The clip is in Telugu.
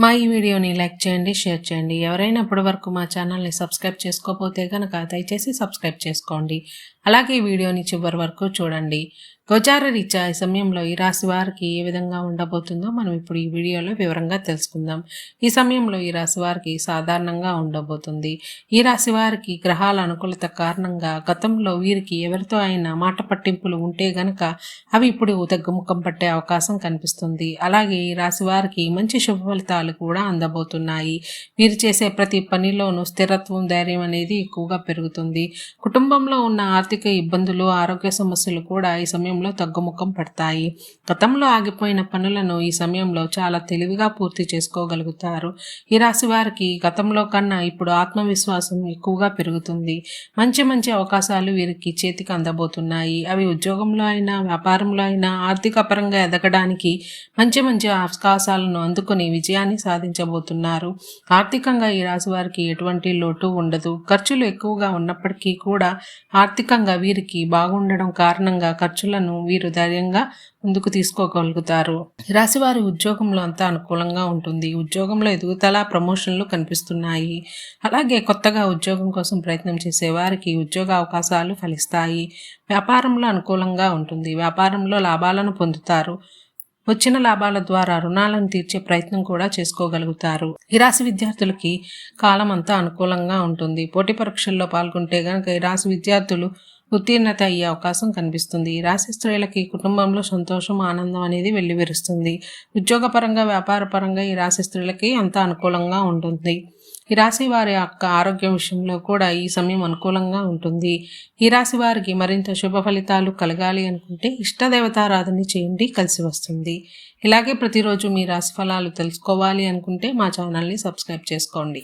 మా ఈ వీడియోని లైక్ చేయండి, షేర్ చేయండి. ఎవరైనా ఇప్పటి వరకు మా ఛానల్ని సబ్స్క్రైబ్ చేసుకోకపోతే కనుక దయచేసి సబ్స్క్రైబ్ చేసుకోండి. అలాగే ఈ వీడియోని చివరి వరకు చూడండి. గోచార రీత్యా ఈ సమయంలో ఈ రాశి వారికి ఏ విధంగా ఉండబోతుందో మనం ఇప్పుడు ఈ వీడియోలో వివరంగా తెలుసుకుందాం. ఈ సమయంలో ఈ రాశి వారికి సాధారణంగా ఉండబోతుంది. ఈ రాశి వారికి గ్రహాల అనుకూలత కారణంగా గతంలో వీరికి ఎవరితో అయినా మాట పట్టింపులు ఉంటే గనక అవి ఇప్పుడు తగ్గుముఖం పట్టే అవకాశం కనిపిస్తుంది. అలాగే ఈ రాశి వారికి మంచి శుభ ఫలితాలు కూడా అందబోతున్నాయి. వీరు చేసే ప్రతి పనిలోనూ స్థిరత్వం, ధైర్యం అనేది ఎక్కువగా పెరుగుతుంది. కుటుంబంలో ఉన్న ఆర్థిక ఇబ్బందులు, ఆరోగ్య సమస్యలు కూడా ఈ సమయంలో తగ్గుముఖం పడతాయి. గతంలో ఆగిపోయిన పనులను ఈ సమయంలో చాలా తెలివిగా పూర్తి చేసుకోగలుగుతారు. ఈ రాశి వారికి గతంలో కన్నా ఇప్పుడు ఆత్మవిశ్వాసం ఎక్కువగా పెరుగుతుంది. మంచి మంచి అవకాశాలు వీరికి చేతికి అందబోతున్నాయి. అవి ఉద్యోగంలో అయినా, వ్యాపారంలో అయినా, ఆర్థిక పరంగా ఎదగడానికి మంచి మంచి అవకాశాలను అందుకుని విజయాన్ని సాధించబోతున్నారు. ఆర్థికంగా ఈ రాశి వారికి ఎటువంటి లోటు ఉండదు. ఖర్చులు ఎక్కువగా ఉన్నప్పటికీ కూడా ఆర్థికంగా వీరికి బాగుండడం కారణంగా ఖర్చులను వీరు ధైర్యంగా ముందుకు తీసుకోగలుగుతారు. రాశివారి ఉద్యోగంలో అంతా అనుకూలంగా ఉంటుంది. ఉద్యోగంలో ఎదుగుదల, ప్రమోషన్లు కనిపిస్తున్నాయి. అలాగే కొత్తగా ఉద్యోగం కోసం ప్రయత్నం చేసే వారికి ఉద్యోగ అవకాశాలు ఫలిస్తాయి. వ్యాపారంలో అనుకూలంగా ఉంటుంది. వ్యాపారంలో లాభాలను పొందుతారు. వచ్చిన లాభాల ద్వారా రుణాలను తీర్చే ప్రయత్నం కూడా చేసుకోగలుగుతారు. ఈ రాశి విద్యార్థులకి కాలం అంతా అనుకూలంగా ఉంటుంది. పోటీ పరీక్షల్లో పాల్గొంటే గనక ఈ రాశి విద్యార్థులు ఉత్తీర్ణత అయ్యే అవకాశం కనిపిస్తుంది. ఈ రాశి స్త్రీలకి కుటుంబంలో సంతోషం, ఆనందం అనేది వెల్లివిరుస్తుంది. ఉద్యోగపరంగా, వ్యాపారపరంగా ఈ రాశి స్త్రీలకి అంతా అనుకూలంగా ఉంటుంది. ఈ రాశి వారి యొక్క ఆరోగ్యం విషయంలో కూడా ఈ సమయం అనుకూలంగా ఉంటుంది. ఈ రాశి వారికి మరింత శుభ ఫలితాలు కలగాలి అనుకుంటే ఇష్టదేవతారాధన చేయండి, కలిసి వస్తుంది. ఇలాగే ప్రతిరోజు మీ రాశి ఫలాలు తెలుసుకోవాలి అనుకుంటే మా ఛానల్ని సబ్స్క్రైబ్ చేసుకోండి.